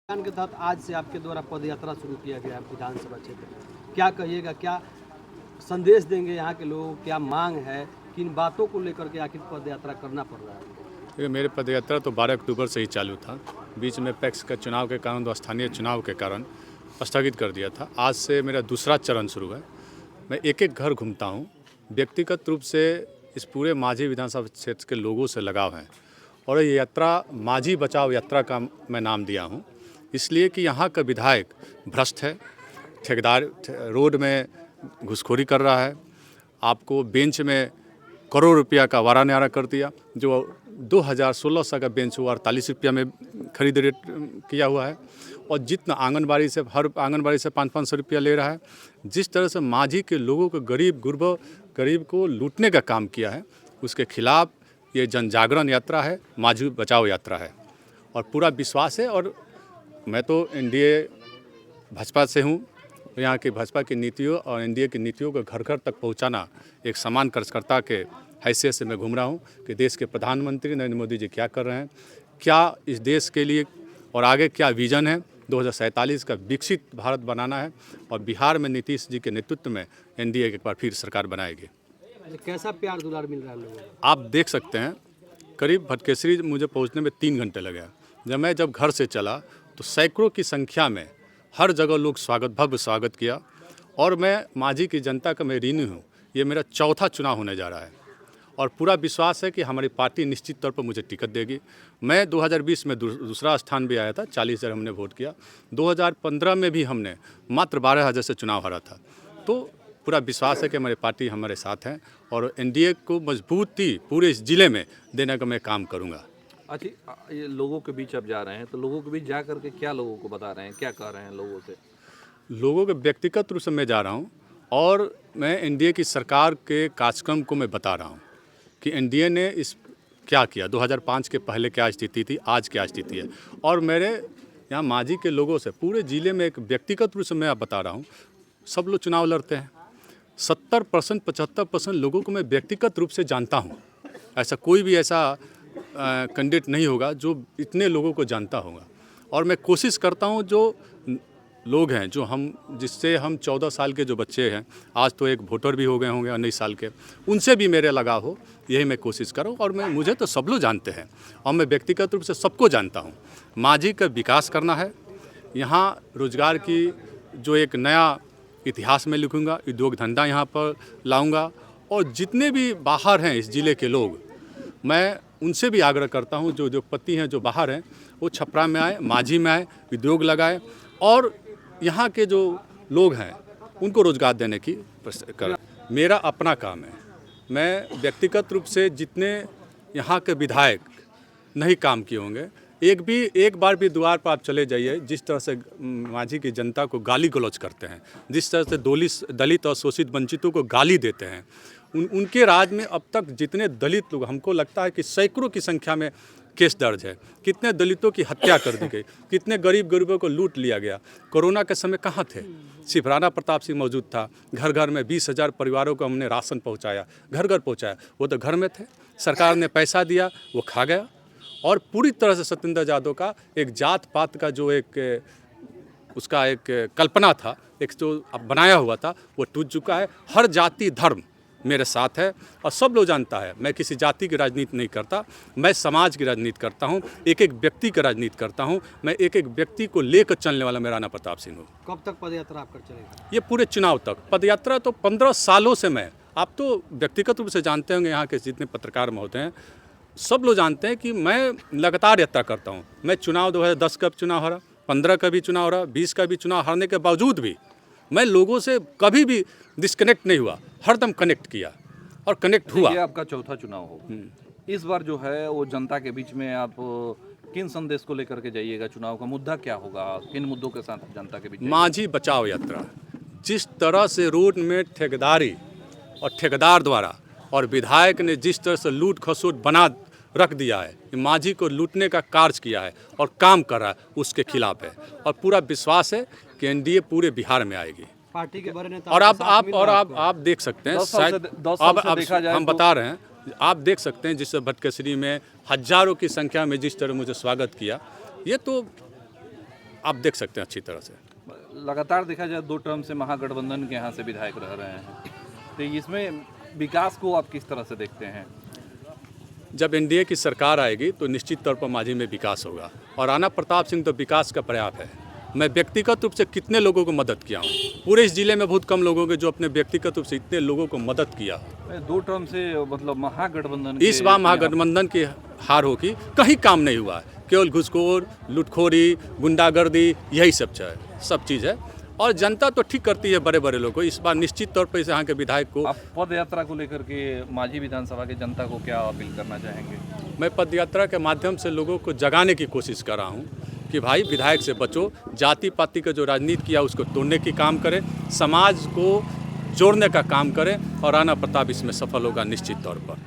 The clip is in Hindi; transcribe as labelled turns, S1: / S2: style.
S1: अभियान के तहत आज से आपके द्वारा पद यात्रा शुरू किया गया है विधानसभा क्षेत्र में। क्या कहिएगा, क्या संदेश देंगे यहाँ के लोगों को, क्या मांग है, किन बातों को लेकर के आखिर पद यात्रा करना पड़ रहा है?
S2: देखिए, मेरे पदयात्रा तो 12 अक्टूबर से ही चालू था। बीच में पैक्स का चुनाव के कारण, स्थानीय चुनाव के कारण स्थगित कर दिया था। आज से मेरा दूसरा चरण शुरू है। मैं एक एक घर घूमता हूँ। व्यक्तिगत रूप से इस पूरे माझी विधानसभा क्षेत्र के लोगों से लगाव है और ये यात्रा माझी बचाओ यात्रा का मैं नाम दिया हूँ, इसलिए कि यहाँ का विधायक भ्रष्ट है, ठेकेदार रोड में घुसखोरी कर रहा है, आपको बेंच में करोड़ रुपया का वारा न्यारा कर दिया। जो 2016 का बेंच हुआ 48 रुपया में खरीद रेट किया हुआ है और जितना आंगनबाड़ी से हर आंगनबाड़ी से 500-500 रुपया ले रहा है। जिस तरह से माझी के लोगों को गरीब को लूटने का काम किया है, उसके खिलाफ ये जन जागरण यात्रा है, माझी बचाओ यात्रा है और पूरा विश्वास है। और मैं तो एनडीए भाजपा से हूँ। यहाँ की भाजपा की नीतियों और एनडीए की नीतियों को घर घर तक पहुँचाना एक समान कार्यकर्ता के हैसियत से मैं घूम रहा हूँ कि देश के प्रधानमंत्री नरेंद्र मोदी जी क्या कर रहे हैं, क्या इस देश के लिए और आगे क्या विज़न है। 2047 का विकसित भारत बनाना है और बिहार में नीतीश जी के नेतृत्व में एनडीए एक बार फिर सरकार बनाएगी।
S1: कैसा प्यार दुलार मिल रहा है लोगों को?
S2: आप देख सकते हैं, करीब भटकेसरी मुझे पहुँचने में 3 घंटे लगे। जब घर से चला तो सैकड़ों की संख्या में हर जगह लोग भव्य स्वागत किया और मैं माझी की जनता का मैं ऋणी हूँ। ये मेरा चौथा चुनाव होने जा रहा है और पूरा विश्वास है कि हमारी पार्टी निश्चित तौर पर मुझे टिकट देगी। मैं 2020 में दूसरा स्थान भी आया था, 40,000 हमने वोट किया। 2015 में भी हमने मात्र 12,000 से चुनाव हारा था। तो पूरा विश्वास है कि हमारी पार्टी हमारे साथ है और एनडीए को मजबूती पूरे इस जिले में देने का मैं काम करूँगा।
S3: अच्छा, ये लोगों के बीच आप जा रहे हैं तो लोगों के बीच जा करके क्या लोगों को बता रहे हैं, क्या कह रहे हैं लोगों से?
S2: लोगों के व्यक्तिगत रूप से मैं जा रहा हूँ और मैं एनडीए की सरकार के कार्यक्रम को मैं बता रहा हूँ कि एनडीए ने इस क्या किया, 2005 के पहले क्या स्थिति थी, आज क्या स्थिति है। और मेरे यहाँ माझी के लोगों से पूरे ज़िले में एक व्यक्तिगत रूप से मैं आप बता रहा हूँ, सब लोग चुनाव लड़ते हैं। 70% 75% लोगों को मैं व्यक्तिगत रूप से जानता हूँ। ऐसा कोई भी ऐसा कैंडिडेट नहीं होगा जो इतने लोगों को जानता होगा। और मैं कोशिश करता हूँ जो लोग हैं जिससे हम 14 साल के जो बच्चे हैं, आज तो एक वोटर भी हो गए होंगे 19 साल के, उनसे भी मेरे लगाव हो, यही मैं कोशिश करूँ। और मुझे तो सब लोग जानते हैं और मैं व्यक्तिगत रूप से सबको जानता हूँ। माझी का विकास करना है, यहाँ रोजगार की जो एक नया इतिहास में लिखूँगा, उद्योग धंधा यहाँ पर लाऊँगा और जितने भी बाहर हैं इस ज़िले के लोग, मैं उनसे भी आग्रह करता हूँ जो उद्योगपति हैं जो बाहर हैं वो छपरा में आए, माझी में आए, उद्योग लगाए और यहाँ के जो लोग हैं उनको रोजगार देने की करें। मेरा अपना काम है। मैं व्यक्तिगत रूप से जितने यहाँ के विधायक नहीं काम किए होंगे, एक बार भी द्वार पर आप चले जाइए, जिस तरह से माझी की जनता को गाली गलौज करते हैं, जिस तरह से दलित और शोषित वंचितों को गाली देते हैं, उनके राज में अब तक जितने दलित लोग, हमको लगता है कि सैकड़ों की संख्या में केस दर्ज है। कितने दलितों की हत्या कर दी गई, कितने गरीबों को लूट लिया गया। कोरोना के समय कहाँ थे? सिर्फ राणा प्रताप सिंह मौजूद था। घर घर में 20,000 परिवारों को हमने राशन पहुँचाया, घर घर पहुँचाया। वो तो घर में थे, सरकार ने पैसा दिया, वो खा गया। और पूरी तरह से सत्येंद्र यादव का एक जात पात का जो उसका एक कल्पना था, एक जो बनाया हुआ था, वो टूट चुका है। हर जाति धर्म मेरे साथ है और सब लोग जानता है मैं किसी जाति की राजनीति नहीं करता, मैं समाज की राजनीति करता हूँ, एक एक व्यक्ति की राजनीति करता हूँ। मैं एक एक व्यक्ति को लेकर चलने वाला मैं राणा प्रताप सिंह हूँ।
S1: कब तक पदयात्रा आप कर चलेगा?
S2: ये पूरे चुनाव तक पदयात्रा तो 15 सालों से मैं, आप तो व्यक्तिगत रूप से जानते होंगे, यहाँ के जितने पत्रकार महोदय हैं सब लोग जानते हैं कि मैं लगातार यात्रा करता हूँ। मैं चुनाव 2010 का चुनाव हारा, 15 का भी चुनाव हारा, 20 का भी चुनाव हारने के बावजूद भी मैं लोगों से कभी भी डिस्कनेक्ट नहीं हुआ, हरदम कनेक्ट किया और कनेक्ट हुआ।
S3: ये आपका चौथा चुनाव हो। इस बार जो है वो जनता के बीच में आप किन संदेश को लेकर के जाइएगा? चुनाव का मुद्दा क्या होगा? किन मुद्दों के साथ जनता के बीच?
S2: माझी बचाओ यात्रा। जिस तरह से रोड में ठेकेदारी और ठेकेदार द्वारा और विधायक ने जिस तरह से लूट खसोट बना रख दिया है, माझी को लूटने का कार्य किया है और काम कर रहा है, उसके खिलाफ है और पूरा विश्वास है कि एनडीए पूरे बिहार में आएगी।
S1: पार्टी के बड़े नेता
S2: और आप देख सकते हैं, शायद अब हम बता रहे हैं, आप देख सकते हैं जिस भटकेसरी में हजारों की संख्या में जिस तरह मुझे स्वागत किया, ये तो आप देख सकते हैं अच्छी तरह से।
S3: लगातार देखा जाए 2 टर्म से महागठबंधन के यहाँ से विधायक रह रहे हैं, तो इसमें विकास को आप किस तरह से देखते हैं?
S2: जब एनडीए की सरकार आएगी तो निश्चित तौर पर माझी में विकास होगा, और राणा प्रताप सिंह तो विकास का पर्याप्त है। मैं व्यक्तिगत रूप से कितने लोगों को मदद किया हूँ, पूरे इस जिले में बहुत कम लोगों के जो अपने व्यक्तिगत रूप से इतने लोगों को मदद किया।
S3: 2 टर्म से मतलब महागठबंधन
S2: इस बार महागठबंधन की हार होगी, कहीं काम नहीं हुआ है, केवल घुसखोर, लुटखोरी, गुंडागर्दी, यही सब चीज़ है। और जनता तो ठीक करती है बड़े बड़े लोगों को। इस बार निश्चित तौर पर इस यहाँ के विधायक को,
S3: आप पद यात्रा को लेकर के माझी विधानसभा के जनता को क्या अपील करना चाहेंगे?
S2: मैं पद यात्रा के माध्यम से लोगों को जगाने की कोशिश कर रहा हूँ कि भाई विधायक से बचो, जाति पाति का जो राजनीति किया उसको तोड़ने की काम करें, समाज को जोड़ने का काम करें, और राणा प्रताप इसमें सफल होगा निश्चित तौर पर।